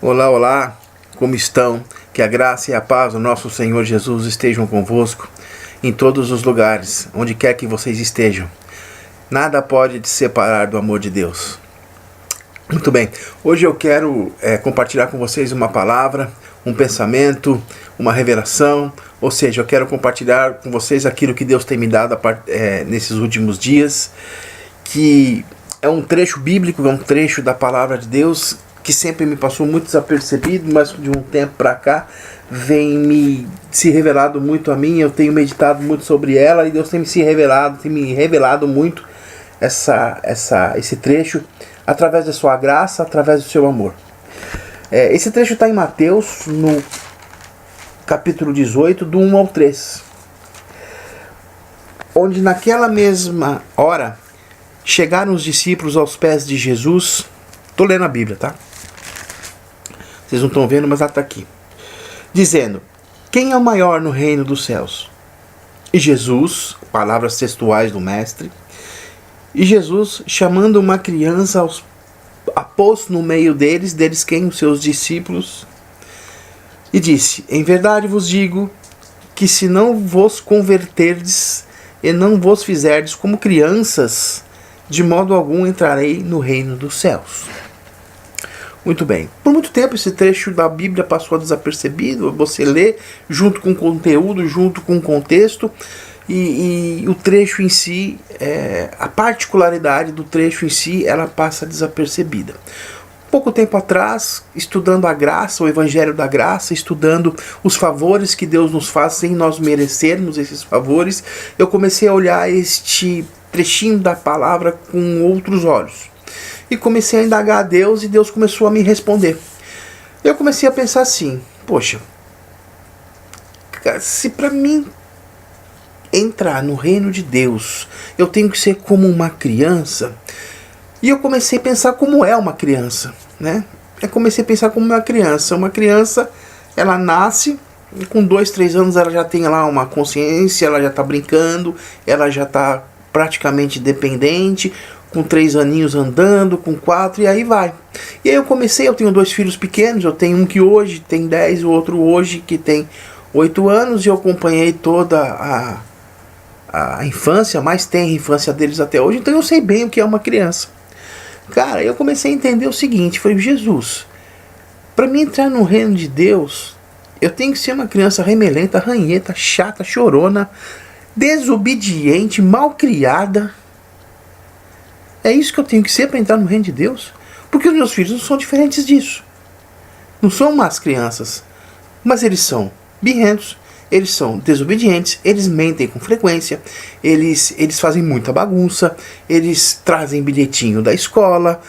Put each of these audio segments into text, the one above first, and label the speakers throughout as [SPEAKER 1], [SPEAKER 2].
[SPEAKER 1] Olá, olá, como estão? Que a graça e a paz do nosso Senhor Jesus estejam convosco em todos os lugares, onde quer que vocês estejam. Nada pode te separar do amor de Deus. Muito bem, hoje eu quero compartilhar com vocês uma palavra, um pensamento, uma revelação, ou seja, eu quero compartilhar com vocês aquilo que Deus tem me dado nesses últimos dias, que é um trecho bíblico, é um trecho da palavra de Deus que sempre me passou muito desapercebido, mas de um tempo para cá vem se revelado muito a mim. Eu tenho meditado muito sobre ela e Deus tem me revelado muito esse trecho através da sua graça, através do seu amor. Esse trecho está em Mateus, no capítulo 18, do 1 ao 3, onde naquela mesma hora chegaram os discípulos aos pés de Jesus. Estou lendo a Bíblia, tá? Vocês não estão vendo, mas ela está aqui. Dizendo: quem é o maior no reino dos céus? E Jesus, palavras textuais do mestre, e Jesus, chamando uma criança, a pôs no meio deles quem? Os seus discípulos, e disse: em verdade vos digo, que se não vos converterdes e não vos fizerdes como crianças, de modo algum entrarei no reino dos céus. Muito bem. Por muito tempo esse trecho da Bíblia passou desapercebido. Você lê junto com o conteúdo, junto com o contexto, e o trecho em si, a particularidade do trecho em si, ela passa desapercebida. Pouco tempo atrás, estudando a graça, o Evangelho da Graça, estudando os favores que Deus nos faz sem nós merecermos esses favores, eu comecei a olhar este trechinho da palavra com outros olhos. E comecei a indagar a Deus e Deus começou a me responder. Eu comecei a pensar assim: poxa, se para mim entrar no reino de Deus eu tenho que ser como uma criança. E eu comecei a pensar como é uma criança, né? Eu comecei a pensar como uma criança. Uma criança, ela nasce, e com 2, 3 anos ela já tem lá uma consciência, ela já está brincando, ela já está praticamente dependente, com 3 aninhos andando, com 4, e aí vai. E aí eu tenho 2 filhos pequenos, eu tenho um que hoje tem 10, o outro hoje que tem 8 anos, e eu acompanhei toda a infância, mais tenra infância deles até hoje, então eu sei bem o que é uma criança. Cara, eu comecei a entender o seguinte, falei: Jesus, para mim entrar no reino de Deus, eu tenho que ser uma criança remelenta, ranheta, chata, chorona, desobediente, malcriada. É isso que eu tenho que ser para entrar no reino de Deus? Porque os meus filhos não são diferentes disso. Não são más crianças, mas eles são birrentos, eles são desobedientes, eles mentem com frequência, eles fazem muita bagunça, eles trazem bilhetinho da escola,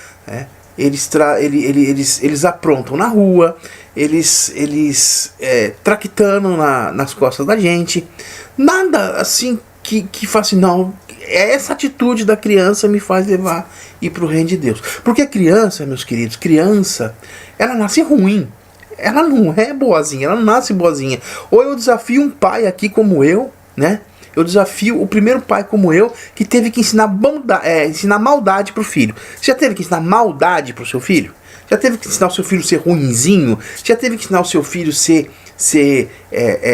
[SPEAKER 1] eles aprontam na rua, eles traquitano nas costas da gente. Nada assim que faz assim, não. Essa atitude da criança me faz levar ir para o reino de Deus. Porque a criança, meus queridos, ela nasce ruim. Ela não é boazinha, ela não nasce boazinha. Ou eu desafio um pai aqui como eu, né? Eu desafio o primeiro pai como eu, que teve que ensinar maldade para o filho. Você já teve que ensinar maldade para o seu filho? Já teve que ensinar o seu filho a ser ruinzinho? Já teve que ensinar o seu filho a ser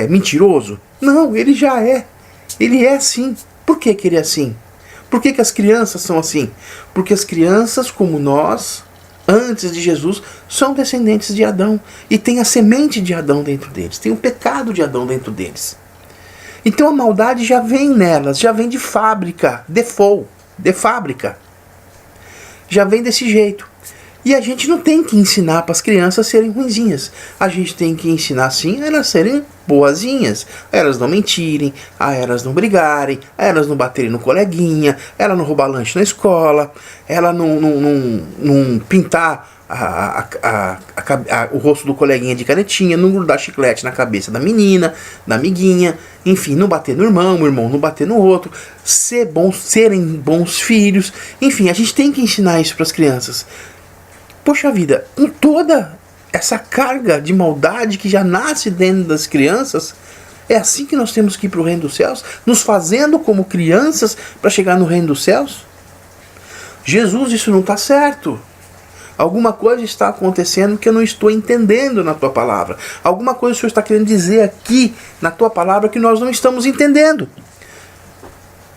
[SPEAKER 1] mentiroso? Não, ele já é. Ele é assim. Por que ele é assim? Por que as crianças são assim? Porque as crianças, como nós, antes de Jesus, são descendentes de Adão. E tem a semente de Adão dentro deles. Tem o pecado de Adão dentro deles. Então a maldade já vem nelas, já vem de fábrica, de fábrica. Já vem desse jeito. E a gente não tem que ensinar para as crianças serem ruinzinhas. A gente tem que ensinar sim a elas serem boazinhas. A elas não mentirem, a elas não brigarem, a elas não baterem no coleguinha, ela não roubar lanche na escola, ela não pintar o rosto do coleguinha de canetinha, não grudar chiclete na cabeça da menina, da amiguinha, enfim, não bater no irmão, o irmão não bater no outro, serem bons filhos. Enfim, a gente tem que ensinar isso para as crianças. Poxa vida, com toda essa carga de maldade que já nasce dentro das crianças, é assim que nós temos que ir para o reino dos céus? Nos fazendo como crianças para chegar no reino dos céus? Jesus, isso não está certo. Alguma coisa está acontecendo que eu não estou entendendo na tua palavra. Alguma coisa o Senhor está querendo dizer aqui na tua palavra que nós não estamos entendendo.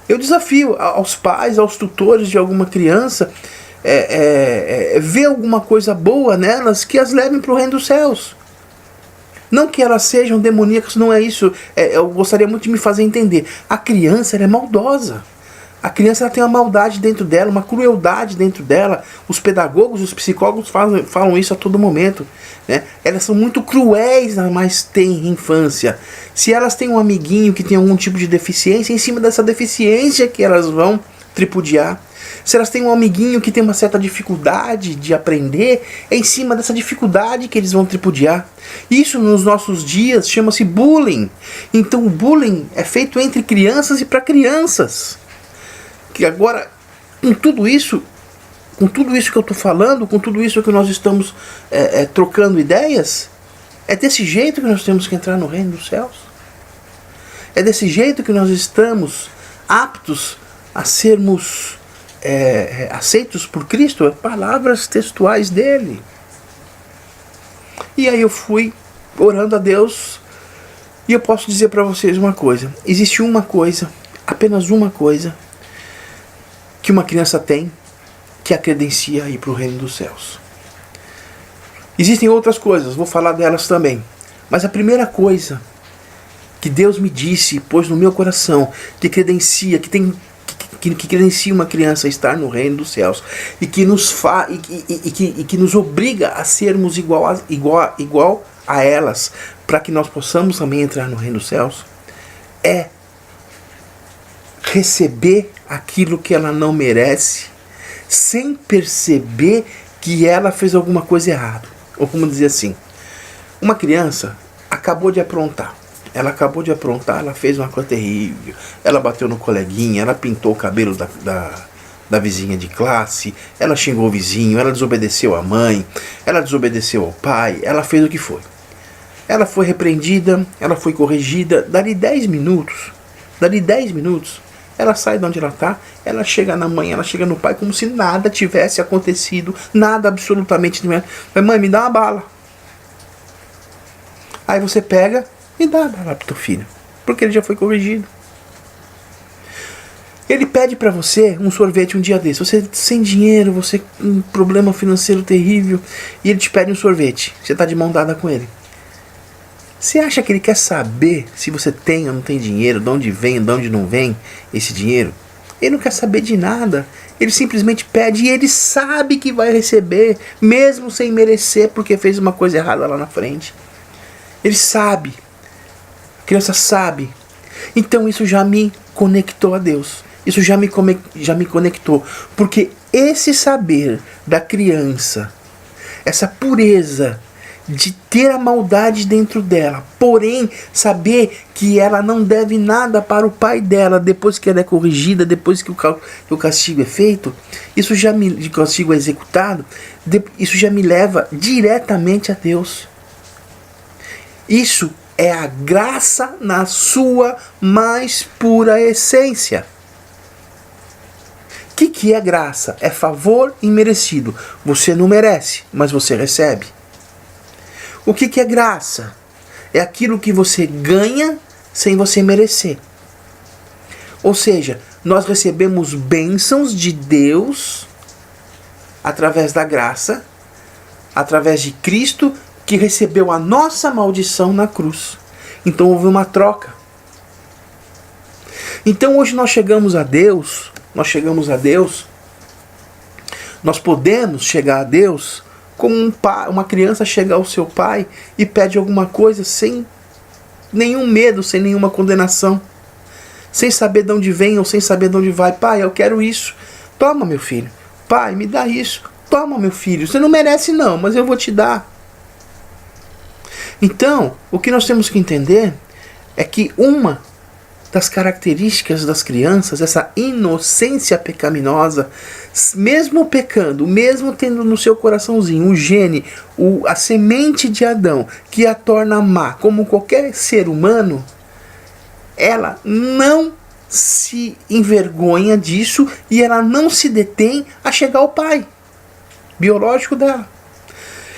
[SPEAKER 1] Eu desafio aos pais, aos tutores de alguma criança, ver alguma coisa boa nelas que as levem para o reino dos céus. Não que elas sejam demoníacas, não é isso. Eu gostaria muito de me fazer entender. A criança, ela é maldosa. A criança, ela tem uma maldade dentro dela, uma crueldade dentro dela. Os pedagogos, os psicólogos falam isso a todo momento, né? Elas são muito cruéis na mais tenra infância. Se elas têm um amiguinho que tem algum tipo de deficiência, é em cima dessa deficiência que elas vão tripudiar. Se elas têm um amiguinho que tem uma certa dificuldade de aprender, é em cima dessa dificuldade que eles vão tripudiar. Isso nos nossos dias chama-se bullying. Então o bullying é feito entre crianças e para crianças. Que agora, com tudo isso que eu estou falando, com tudo isso que nós estamos trocando ideias, é desse jeito que nós temos que entrar no reino dos céus. É desse jeito que nós estamos aptos a sermos aceitos por Cristo, palavras textuais dele. E aí eu fui orando a Deus, e eu posso dizer para vocês uma coisa: existe uma coisa, apenas uma coisa, que uma criança tem, que a credencia a ir para o reino dos céus. Existem outras coisas, vou falar delas também. Mas a primeira coisa que Deus me disse, pôs no meu coração, que credencia, que credencia uma criança a estar no reino dos céus, e que nos obriga a sermos igual a elas, para que nós possamos também entrar no reino dos céus, é receber aquilo que ela não merece, sem perceber que ela fez alguma coisa errada. Ou como dizer assim, uma criança acabou de aprontar. Ela fez uma coisa terrível. Ela bateu no coleguinha, ela pintou o cabelo da vizinha de classe, ela xingou o vizinho, ela desobedeceu a mãe, ela desobedeceu ao pai, ela fez o que foi. Ela foi repreendida, ela foi corrigida. Dali 10 minutos, ela sai de onde ela está, ela chega na mãe, ela chega no pai, como se nada tivesse acontecido, nada absolutamente. Mãe, me dá uma bala. Aí você pega e dá a bala pro teu filho, porque ele já foi corrigido. Ele pede para você um sorvete um dia desse, você sem dinheiro, você com um problema financeiro terrível, e ele te pede um sorvete, você está de mão dada com ele. Você acha que ele quer saber se você tem ou não tem dinheiro, de onde vem, de onde não vem esse dinheiro? Ele não quer saber de nada. Ele simplesmente pede e ele sabe que vai receber, mesmo sem merecer, porque fez uma coisa errada lá na frente. Ele sabe. A criança sabe. Então isso já me conectou a Deus. Isso já me conectou. Porque esse saber da criança, essa pureza de ter a maldade dentro dela, porém saber que ela não deve nada para o pai dela depois que ela é corrigida, depois que o castigo é feito, o castigo é executado, isso já me leva diretamente a Deus. Isso é a graça na sua mais pura essência. O que é graça? É favor imerecido. Você não merece, mas você recebe. O que é graça? É aquilo que você ganha sem você merecer. Ou seja, nós recebemos bênçãos de Deus através da graça, através de Cristo, que recebeu a nossa maldição na cruz. Então houve uma troca. Então hoje nós chegamos a Deus, nós podemos chegar a Deus como uma criança chega ao seu pai e pede alguma coisa sem nenhum medo, sem nenhuma condenação, sem saber de onde vem ou sem saber de onde vai. Pai, eu quero isso. Toma, meu filho. Pai, me dá isso. Toma, meu filho. Você não merece não, mas eu vou te dar. Então, o que nós temos que entender é que uma das características das crianças, essa inocência pecaminosa, mesmo pecando, mesmo tendo no seu coraçãozinho o gene, a semente de Adão, que a torna má, como qualquer ser humano, ela não se envergonha disso e ela não se detém a chegar ao Pai. biológico dela.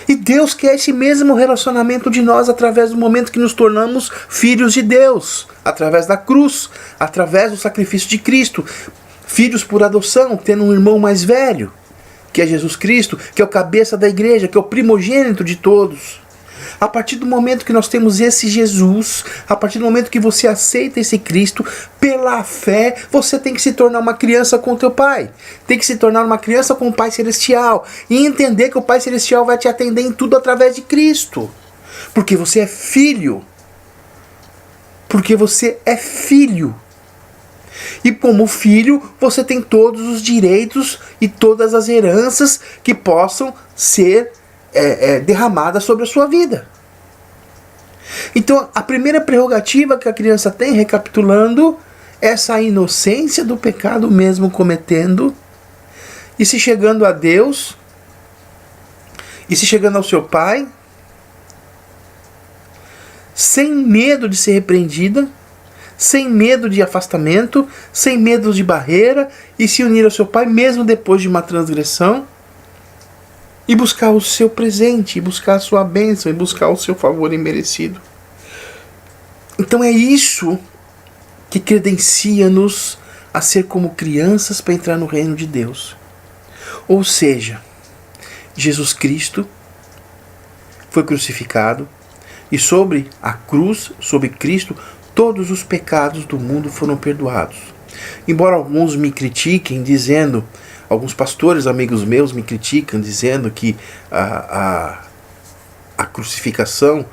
[SPEAKER 1] E Deus quer esse mesmo relacionamento de nós através do momento que nos tornamos filhos de Deus, através da cruz, através do sacrifício de Cristo, filhos por adoção, tendo um irmão mais velho, que é Jesus Cristo, que é o cabeça da igreja, que é o primogênito de todos. A partir do momento que nós temos esse Jesus, a partir do momento que você aceita esse Cristo, pela fé, você tem que se tornar uma criança com o teu Pai. Tem que se tornar uma criança com o Pai Celestial. E entender que o Pai Celestial vai te atender em tudo através de Cristo. Porque você é filho. Porque você é filho. E como filho, você tem todos os direitos e todas as heranças que possam ser derramada sobre a sua vida. Então, a primeira prerrogativa que a criança tem, recapitulando, é essa inocência do pecado mesmo cometendo, e se chegando a Deus, e se chegando ao seu Pai, sem medo de ser repreendida, sem medo de afastamento, sem medo de barreira, e se unir ao seu Pai mesmo depois de uma transgressão, e buscar o seu presente, e buscar a sua bênção, e buscar o seu favor imerecido. Então é isso que credencia-nos a ser como crianças para entrar no reino de Deus. Ou seja, Jesus Cristo foi crucificado, e sobre a cruz, sobre Cristo, todos os pecados do mundo foram perdoados. Embora alguns me critiquem dizendo, alguns pastores amigos meus me criticam dizendo que a crucificação,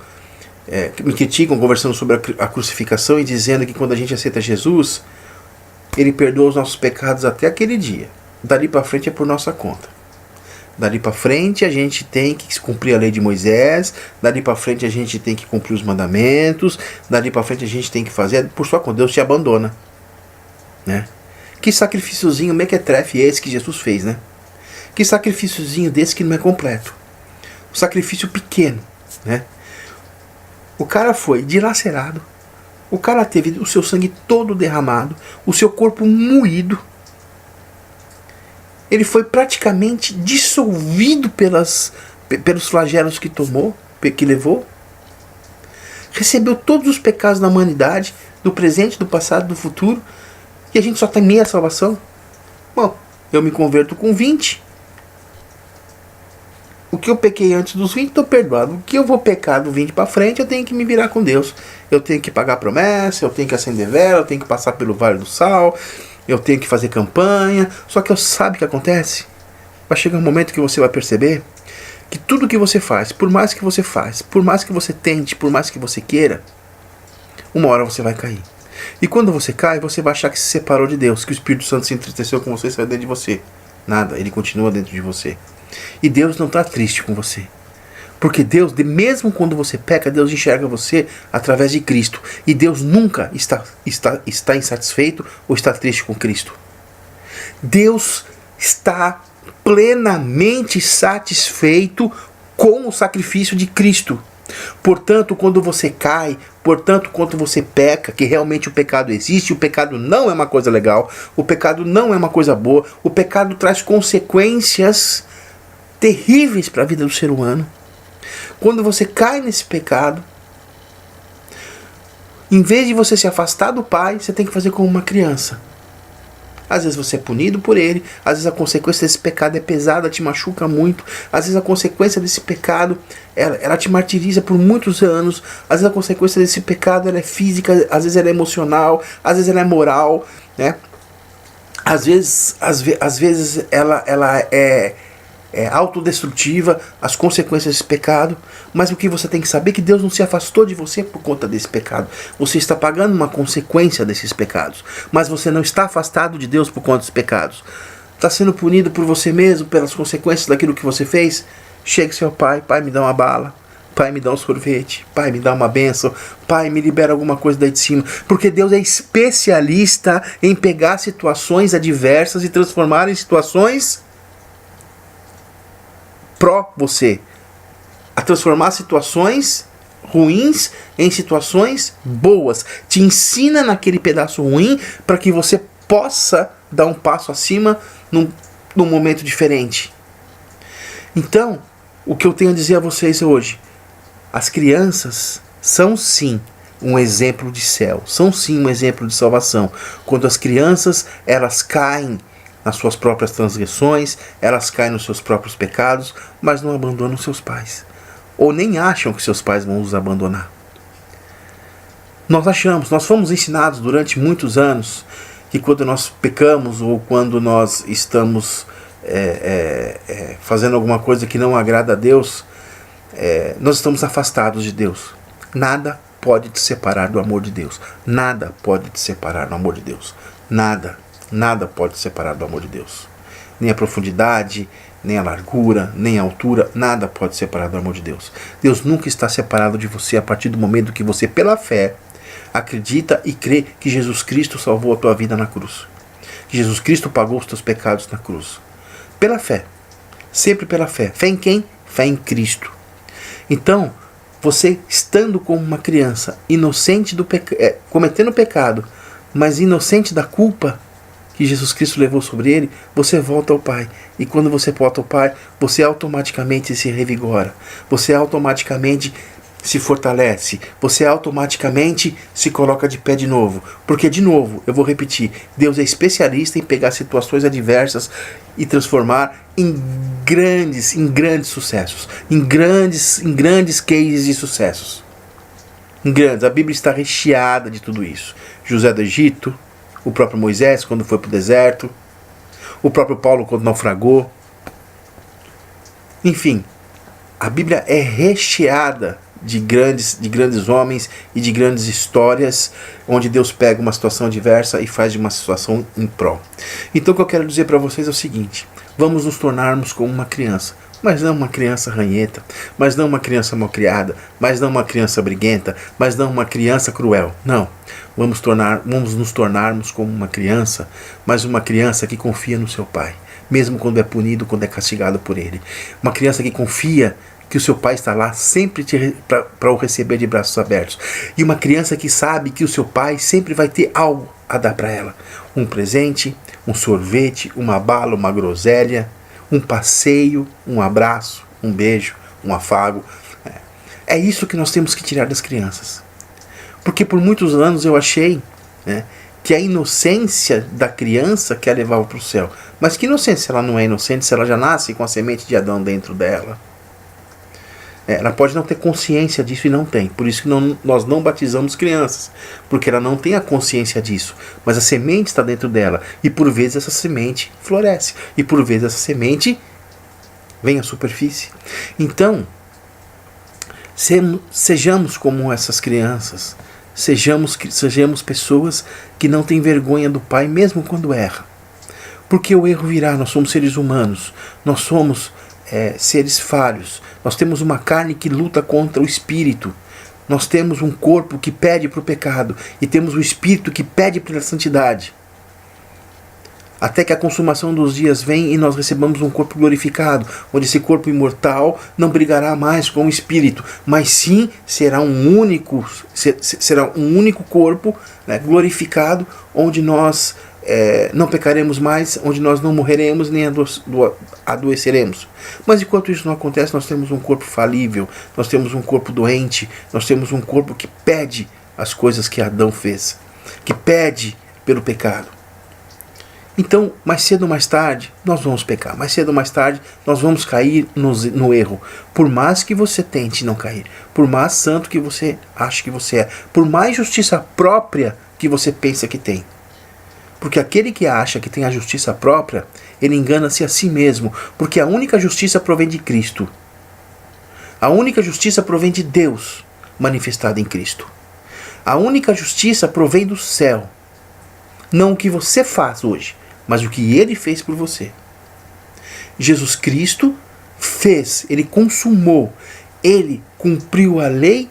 [SPEAKER 1] me criticam conversando sobre a crucificação e dizendo que quando a gente aceita Jesus, Ele perdoa os nossos pecados até aquele dia. Dali para frente é por nossa conta. Dali para frente a gente tem que cumprir a lei de Moisés, dali para frente a gente tem que cumprir os mandamentos, dali para frente a gente tem que fazer por sua conta. Deus te abandona, né? Que sacrifíciozinho mequetrefe é esse que Jesus fez, né? Que sacrifíciozinho desse que não é completo. Um sacrifício pequeno, né? O cara foi dilacerado, o cara teve o seu sangue todo derramado, o seu corpo moído. Ele foi praticamente dissolvido pelos flagelos que tomou, que levou. Recebeu todos os pecados da humanidade, do presente, do passado, do futuro. E a gente só tem meia salvação. Bom, eu me converto com 20. O que eu pequei antes dos 20, estou perdoado. O que eu vou pecar do 20 para frente, eu tenho que me virar com Deus. Eu tenho que pagar promessa, eu tenho que acender vela, eu tenho que passar pelo Vale do Sal, eu tenho que fazer campanha. Só que eu sabe o que acontece? Vai chegar um momento que você vai perceber que tudo que você faz, por mais que você faça, por mais que você tente, por mais que você queira, uma hora você vai cair. E quando você cai, você vai achar que se separou de Deus, que o Espírito Santo se entristeceu com você e saiu dentro de você. Nada, ele continua dentro de você. E Deus não está triste com você. Porque Deus, mesmo quando você peca, Deus enxerga você através de Cristo. E Deus nunca está insatisfeito ou está triste com Cristo. Deus está plenamente satisfeito com o sacrifício de Cristo. Portanto, quando você cai, portanto, quando você peca, que realmente o pecado existe, o pecado não é uma coisa legal, o pecado não é uma coisa boa, o pecado traz consequências terríveis para a vida do ser humano. Quando você cai nesse pecado, em vez de você se afastar do Pai, você tem que fazer como uma criança. Às vezes você é punido por ele, às vezes a consequência desse pecado é pesada, te machuca muito, às vezes a consequência desse pecado, ela te martiriza por muitos anos, às vezes a consequência desse pecado ela é física, às vezes ela é emocional, às vezes ela é moral, né? Às vezes ela é autodestrutiva, as consequências desse pecado. Mas o que você tem que saber é que Deus não se afastou de você por conta desse pecado. Você está pagando uma consequência desses pecados, mas você não está afastado de Deus por conta dos pecados. Está sendo punido por você mesmo, pelas consequências daquilo que você fez. Chegue ao Pai: Pai, me dá uma bala, Pai, me dá um sorvete, Pai, me dá uma bênção, Pai, me libera alguma coisa daí de cima. Porque Deus é especialista em pegar situações adversas e transformar em situações pró você, a transformar situações ruins em situações boas. Te ensina naquele pedaço ruim para que você possa dar um passo acima num momento diferente. Então, o que eu tenho a dizer a vocês hoje, as crianças são sim um exemplo de céu, são sim um exemplo de salvação. Quando as crianças, elas caem nas suas próprias transgressões, elas caem nos seus próprios pecados, mas não abandonam seus pais, ou nem acham que seus pais vão os abandonar. Nós fomos ensinados durante muitos anos que quando nós pecamos ou quando nós estamos fazendo alguma coisa que não agrada a Deus, nós estamos afastados de Deus. Nada pode te separar do amor de Deus. Nada pode te separar do amor de Deus. Nada pode te separar do amor de Deus. Nem a profundidade, nem a largura, nem a altura, nada pode te separar do amor de Deus. Deus nunca está separado de você a partir do momento que você, pela fé, acredita e crê que Jesus Cristo salvou a tua vida na cruz. Que Jesus Cristo pagou os teus pecados na cruz. Pela fé. Sempre pela fé. Fé em quem? Fé em Cristo. Então, você estando como uma criança, inocente do cometendo pecado, mas inocente da culpa que Jesus Cristo levou sobre ele, você volta ao Pai. E quando você volta ao Pai, você automaticamente se revigora. Você automaticamente se fortalece. Você automaticamente se coloca de pé de novo. Porque, de novo, eu vou repetir, Deus é especialista em pegar situações adversas e transformar em grandes sucessos. Em grandes cases de sucessos. Em grandes. A Bíblia está recheada de tudo isso. José do Egito, o próprio Moisés quando foi para o deserto, o próprio Paulo quando naufragou. Enfim, a Bíblia é recheada de grandes homens e de grandes histórias onde Deus pega uma situação adversa e faz de uma situação em prol. Então o que eu quero dizer para vocês é o seguinte: vamos nos tornarmos como uma criança, mas não uma criança ranheta, mas não uma criança malcriada, mas não uma criança briguenta, mas não uma criança cruel. Não, vamos nos tornarmos como uma criança, mas uma criança que confia no seu pai, mesmo quando é punido, quando é castigado por ele. Uma criança que confia que o seu pai está lá sempre para o receber de braços abertos. E uma criança que sabe que o seu pai sempre vai ter algo a dar para ela. Um presente, um sorvete, uma bala, uma groselha, um passeio, um abraço, um beijo, um afago. É isso que nós temos que tirar das crianças. Porque por muitos anos eu achei, que a inocência da criança quer levá-la para o céu. Mas que inocência se ela não é inocente, se ela já nasce com a semente de Adão dentro dela? Ela pode não ter consciência disso e não tem. Por isso que nós não batizamos crianças. Porque ela não tem a consciência disso. Mas a semente está dentro dela. E por vezes essa semente floresce. E por vezes essa semente vem à superfície. Então, sejamos como essas crianças. Sejamos pessoas que não têm vergonha do Pai mesmo quando erra. Porque o erro virá. Nós somos seres humanos. Nós somos seres falhos. Nós temos uma carne que luta contra o espírito. Nós temos um corpo que pede para o pecado. E temos o espírito que pede pela santidade. Até que a consumação dos dias vem e nós recebamos um corpo glorificado. Onde esse corpo imortal não brigará mais com o espírito. Mas sim será um único corpo, glorificado. Onde nós não pecaremos mais, onde nós não morreremos nem adoeceremos. Mas enquanto isso não acontece, nós temos um corpo falível, nós temos um corpo doente, nós temos um corpo que pede as coisas que Adão fez, que pede pelo pecado. Então, mais cedo ou mais tarde, nós vamos pecar. Mais cedo ou mais tarde, nós vamos cair no erro. Por mais que você tente não cair, por mais santo que você ache que você é, por mais justiça própria que você pensa que tem. Porque aquele que acha que tem a justiça própria, ele engana-se a si mesmo. Porque a única justiça provém de Cristo. A única justiça provém de Deus, manifestada em Cristo. A única justiça provém do céu. Não o que você faz hoje, mas o que Ele fez por você. Jesus Cristo fez, Ele consumou, Ele cumpriu a lei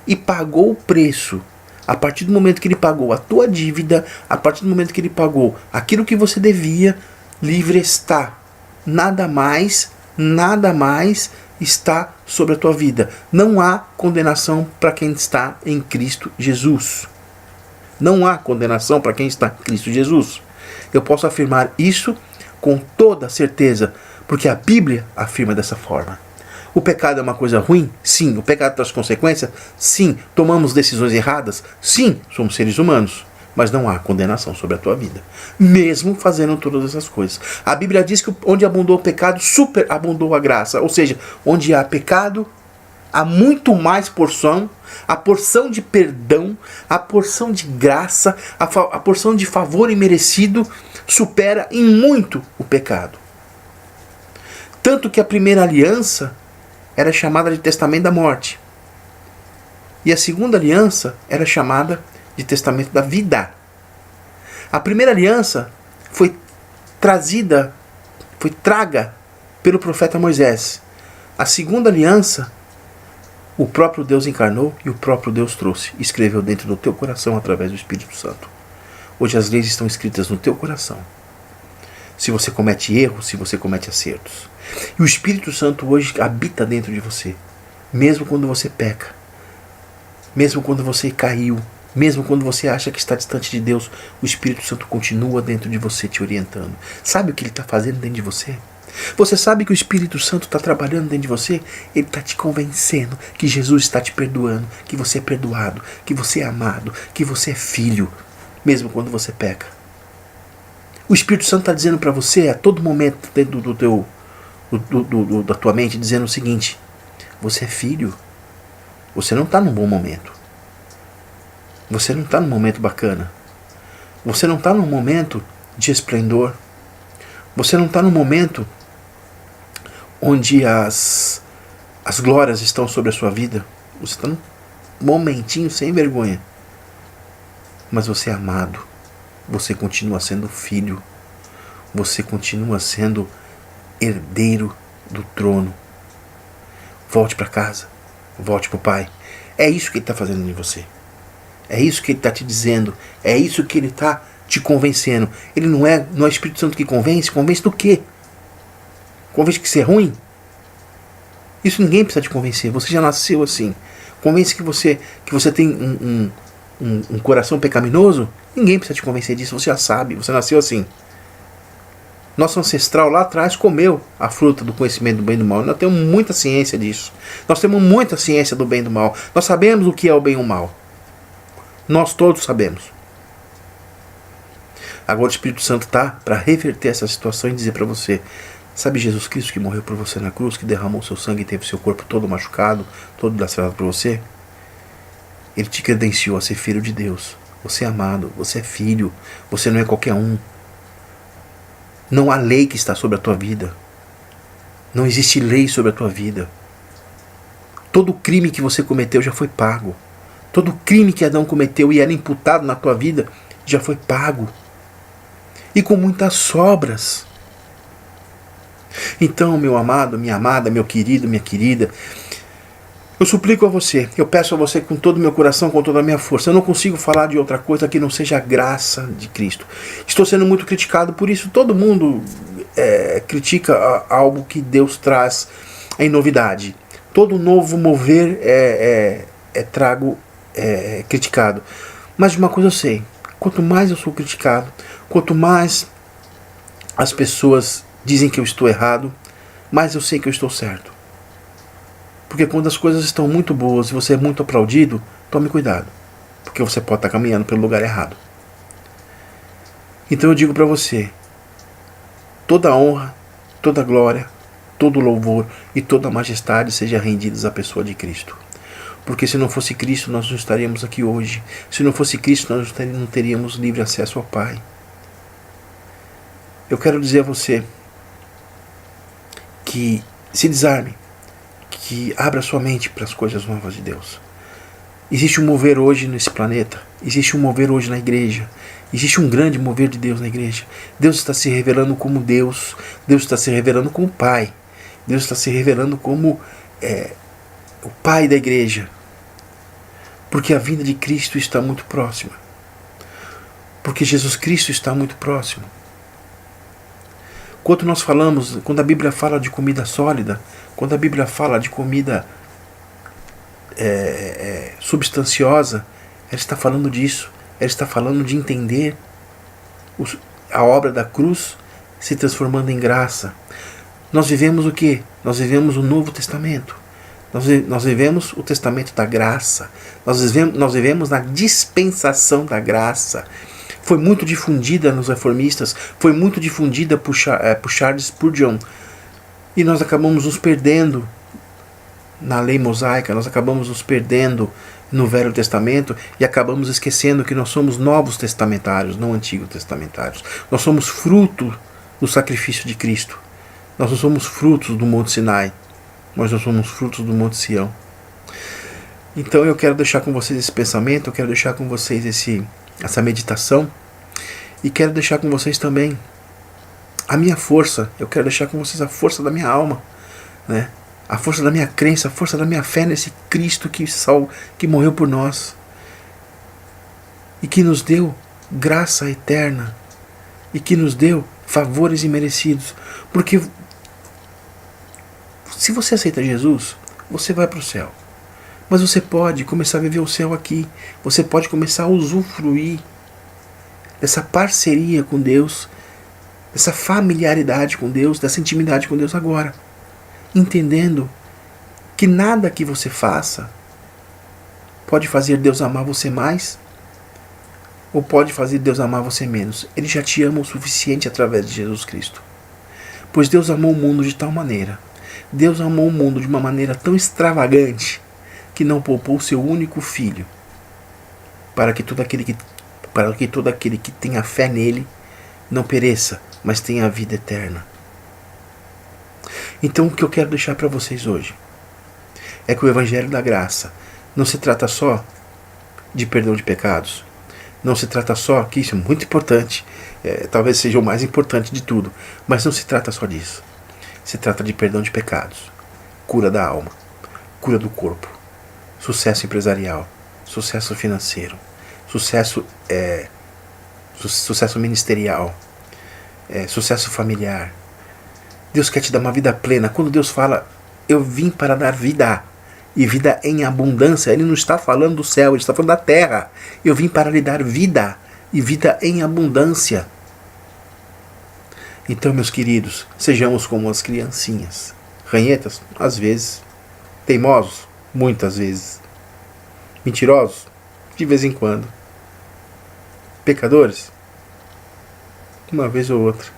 [SPEAKER 1] e pagou o preço. A partir do momento que Ele pagou a tua dívida, a partir do momento que Ele pagou aquilo que você devia, livre está. Nada mais está sobre a tua vida. Não há condenação para quem está em Cristo Jesus. Não há condenação para quem está em Cristo Jesus. Eu posso afirmar isso com toda certeza, Porque a Bíblia afirma dessa forma. O pecado é uma coisa ruim? Sim. O pecado traz consequências? Sim. Tomamos decisões erradas? Sim. Somos seres humanos. Mas não há condenação sobre a tua vida, mesmo fazendo todas essas coisas. A Bíblia diz que onde abundou o pecado, superabundou a graça. Ou seja, onde há pecado, há muito mais porção, a porção de perdão, a porção de graça, a porção de favor imerecido supera em muito o pecado. Tanto que a primeira aliança era chamada de testamento da morte. E a segunda aliança era chamada de testamento da vida. A primeira aliança foi traga pelo profeta Moisés. A segunda aliança, o próprio Deus encarnou e o próprio Deus trouxe. Escreveu dentro do teu coração através do Espírito Santo. Hoje as leis estão escritas no teu coração. Se você comete erros, se você comete acertos. E o Espírito Santo hoje habita dentro de você. Mesmo quando você peca. Mesmo quando você caiu. Mesmo quando você acha que está distante de Deus, o Espírito Santo continua dentro de você te orientando. Sabe o que ele está fazendo dentro de você? Você sabe que o Espírito Santo está trabalhando dentro de você? Ele está te convencendo que Jesus está te perdoando, que você é perdoado, que você é amado, que você é filho, mesmo quando você peca. O Espírito Santo está dizendo para você a todo momento dentro da tua mente, dizendo o seguinte: você é filho, você não está num bom momento. Você não está num momento bacana. Você não está num momento de esplendor. Você não está num momento onde as glórias estão sobre a sua vida. Você está num momentinho sem vergonha. Mas você é amado. Você continua sendo filho. Você continua sendo herdeiro do trono. Volte para casa. Volte para o Pai. É isso que Ele está fazendo em você. É isso que Ele está te dizendo. É isso que Ele está te convencendo. Ele não é o Espírito Santo que convence. Convence do quê? Convence que você é ruim? Isso ninguém precisa te convencer. Você já nasceu assim. Convence que você tem um coração pecaminoso? Ninguém precisa te convencer disso. Você já sabe. Você nasceu assim. Nosso ancestral lá atrás comeu a fruta do conhecimento do bem e do mal. Nós temos muita ciência disso. Nós temos muita ciência do bem e do mal. Nós sabemos o que é o bem e o mal. Nós todos sabemos. Agora o Espírito Santo está para reverter essa situação e dizer para você: sabe Jesus Cristo que morreu por você na cruz, que derramou seu sangue e teve seu corpo todo machucado, todo lacerado por você? Ele te credenciou a ser filho de Deus. Você é amado, você é filho, você não é qualquer um. Não há lei que está sobre a tua vida. Não existe lei sobre a tua vida. Todo crime que você cometeu já foi pago. Todo crime que Adão cometeu e era imputado na tua vida já foi pago. E com muitas sobras. Então, meu amado, minha amada, meu querido, minha querida, eu suplico a você, eu peço a você com todo o meu coração, com toda a minha força. Eu não consigo falar de outra coisa que não seja a graça de Cristo. Estou sendo muito criticado por isso. Todo mundo critica algo que Deus traz em novidade. Todo novo mover criticado. Mas de uma coisa eu sei: quanto mais eu sou criticado, quanto mais as pessoas dizem que eu estou errado, mais eu sei que eu estou certo. Porque quando as coisas estão muito boas e você é muito aplaudido, tome cuidado, porque você pode estar caminhando pelo lugar errado. Então eu digo para você: toda honra, toda glória, todo louvor e toda majestade seja rendidos à pessoa de Cristo. Porque se não fosse Cristo, nós não estaríamos aqui hoje. Se não fosse Cristo, nós não teríamos livre acesso ao Pai. Eu quero dizer a você que se desarme, que abra sua mente para as coisas novas de Deus. Existe um mover hoje nesse planeta. Existe um mover hoje na igreja. Existe um grande mover de Deus na igreja. Deus está se revelando como Deus. Deus está se revelando como Pai. Deus está se revelando como o Pai da igreja. Porque a vinda de Cristo está muito próxima. Porque Jesus Cristo está muito próximo. Quando nós falamos, quando a Bíblia fala de comida sólida, quando a Bíblia fala de comida substanciosa, ela está falando disso. Ela está falando de entender a obra da cruz se transformando em graça. Nós vivemos o quê? Nós vivemos o Novo Testamento. Nós vivemos o Testamento da Graça. Nós vivemos na dispensação da graça. Foi muito difundida nos reformistas, foi muito difundida por Charles Spurgeon. E nós acabamos nos perdendo na lei mosaica, nós acabamos nos perdendo no Velho Testamento e acabamos esquecendo que nós somos novos testamentários, não antigos testamentários. Nós somos fruto do sacrifício de Cristo. Nós não somos frutos do Monte Sinai, mas nós somos frutos do Monte Sião. Então eu quero deixar com vocês esse pensamento, eu quero deixar com vocês essa meditação e quero deixar com vocês também a minha força. Eu quero deixar com vocês a força da minha alma, né? A força da minha crença, a força da minha fé nesse Cristo que morreu por nós e que nos deu graça eterna e que nos deu favores imerecidos. Porque se você aceita Jesus, você vai para o céu. Mas você pode começar a viver o céu aqui. Você pode começar a usufruir dessa parceria com Deus, dessa familiaridade com Deus, dessa intimidade com Deus agora. Entendendo que nada que você faça pode fazer Deus amar você mais ou pode fazer Deus amar você menos. Ele já te ama o suficiente através de Jesus Cristo. Pois Deus amou o mundo de tal maneira, Deus amou o mundo de uma maneira tão extravagante, que não poupou o seu único filho, para que todo aquele que tenha fé nele não pereça, mas tenha a vida eterna. Então o que eu quero deixar para vocês hoje é que o Evangelho da Graça não se trata só de perdão de pecados, não se trata só, que isso é muito importante, talvez seja o mais importante de tudo, mas não se trata só disso. Se trata de perdão de pecados, cura da alma, cura do corpo, sucesso empresarial, sucesso financeiro, sucesso ministerial, sucesso familiar. Deus quer te dar uma vida plena. Quando Deus fala, eu vim para dar vida, e vida em abundância, Ele não está falando do céu, Ele está falando da terra. Eu vim para lhe dar vida, e vida em abundância. Então, meus queridos, sejamos como as criancinhas. Ranhetas, às vezes. Teimosos, muitas vezes. Mentirosos, de vez em quando. Pecadores, uma vez ou outra.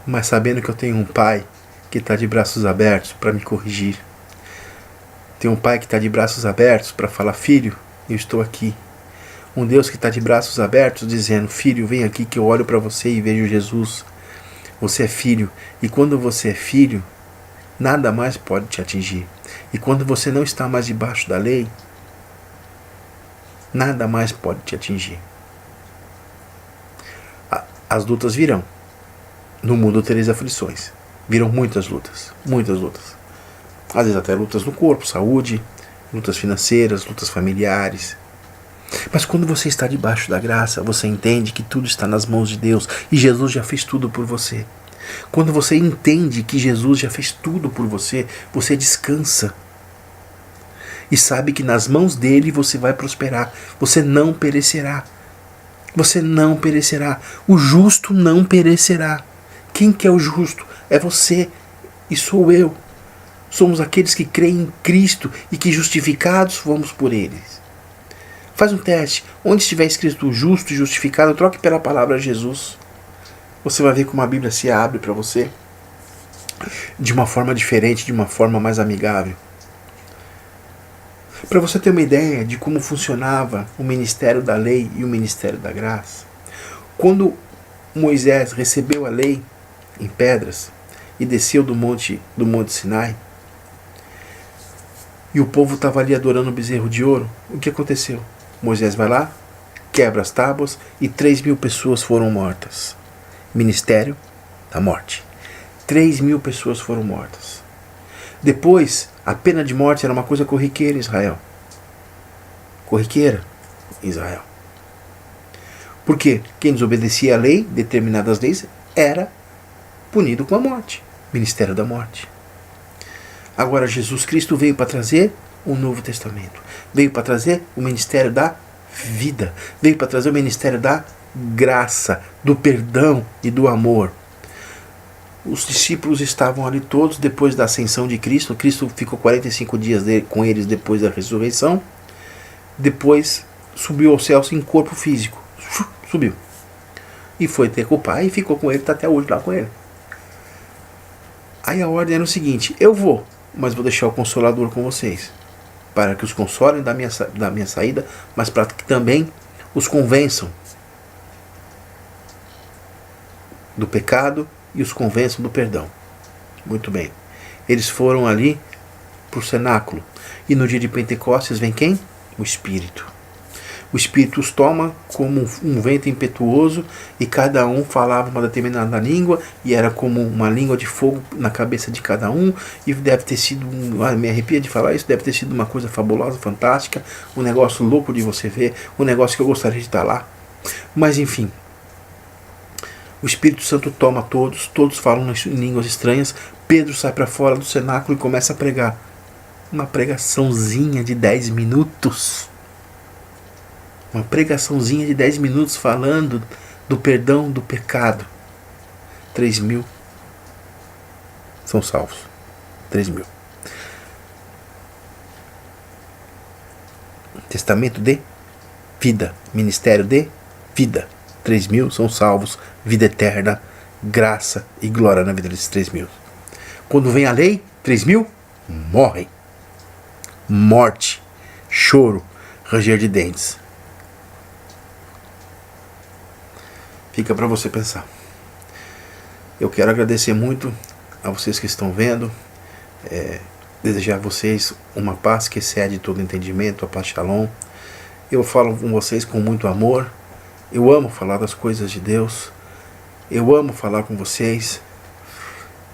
[SPEAKER 1] Mas sabendo que eu tenho um pai que está de braços abertos para me corrigir. Tenho um pai que está de braços abertos para falar, filho, eu estou aqui. Um Deus que está de braços abertos dizendo, filho, vem aqui que eu olho para você e vejo Jesus. Você é filho. E quando você é filho, nada mais pode te atingir. E quando você não está mais debaixo da lei, nada mais pode te atingir. As lutas virão. No mundo tereis aflições. Virão muitas lutas. Muitas lutas. Às vezes até lutas no corpo, saúde, lutas financeiras, lutas familiares. Mas quando você está debaixo da graça, você entende que tudo está nas mãos de Deus e Jesus já fez tudo por você. Quando você entende que Jesus já fez tudo por você, você descansa. E sabe que nas mãos dele você vai prosperar. Você não perecerá. Você não perecerá. O justo não perecerá. Quem que é o justo? É você e sou eu. Somos aqueles que creem em Cristo e que justificados fomos por eles. Faz um teste. Onde estiver escrito justo e justificado, troque pela palavra Jesus. Você vai ver como a Bíblia se abre para você de uma forma diferente, de uma forma mais amigável. Para você ter uma ideia de como funcionava o ministério da lei e o ministério da graça, quando Moisés recebeu a lei em pedras e desceu do monte Sinai, e o povo estava ali adorando o bezerro de ouro, o que aconteceu? Moisés vai lá, quebra as tábuas e 3.000 pessoas foram mortas. Ministério da morte. 3.000 pessoas foram mortas. Depois, a pena de morte era uma coisa corriqueira em Israel. Corriqueira em Israel. Por quê? Quem desobedecia a lei, determinadas leis, era punido com a morte. Ministério da morte. Agora Jesus Cristo veio para trazer o Novo Testamento. Veio para trazer o ministério da vida. Veio para trazer o ministério da graça, do perdão e do amor. Os discípulos estavam ali todos depois da ascensão de Cristo. Cristo ficou 45 dias com eles depois da ressurreição. Depois subiu aos céus em corpo físico. Subiu. E foi ter com o Pai e ficou com ele, está até hoje lá com ele. Aí a ordem era o seguinte: eu vou, mas vou deixar o Consolador com vocês, para que os consolem da minha saída, mas para que também os convençam do pecado e os convençam do perdão. Muito bem. Eles foram ali para o cenáculo. E no dia de Pentecostes vem quem? O Espírito. O Espírito os toma como um vento impetuoso, e cada um falava uma determinada língua, e era como uma língua de fogo na cabeça de cada um, e deve ter sido, me arrepia de falar isso, deve ter sido uma coisa fabulosa, fantástica, um negócio louco de você ver, um negócio que eu gostaria de estar lá. Mas enfim, o Espírito Santo toma todos falam em línguas estranhas. Pedro sai para fora do cenáculo e começa a pregar. Uma pregaçãozinha de 10 minutos. Uma pregaçãozinha de 10 minutos falando do perdão do pecado. 3.000 são salvos. 3.000. Testamento de vida. Ministério de vida. 3.000 são salvos. Vida eterna, graça e glória na vida desses 3.000. Quando vem a lei, 3.000 morrem. Morte, choro, ranger de dentes. Fica para você pensar. Eu quero agradecer muito a vocês que estão vendo. Desejar a vocês uma paz que excede todo entendimento, a paz Shalom. Eu falo com vocês com muito amor. Eu amo falar das coisas de Deus. Eu amo falar com vocês.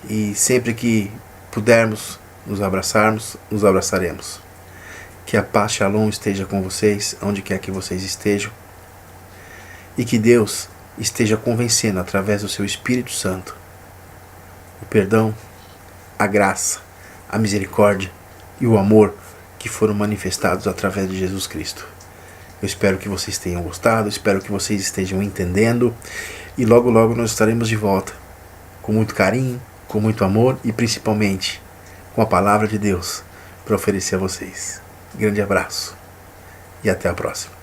[SPEAKER 1] E sempre que pudermos nos abraçarmos, nos abraçaremos. Que a paz Shalom esteja com vocês, onde quer que vocês estejam. E que Deus esteja convencendo através do seu Espírito Santo o perdão, a graça, a misericórdia e o amor que foram manifestados através de Jesus Cristo. Eu espero que vocês tenham gostado, espero que vocês estejam entendendo, e logo logo nós estaremos de volta com muito carinho, com muito amor e principalmente com a palavra de Deus para oferecer a vocês. Grande abraço e até a próxima.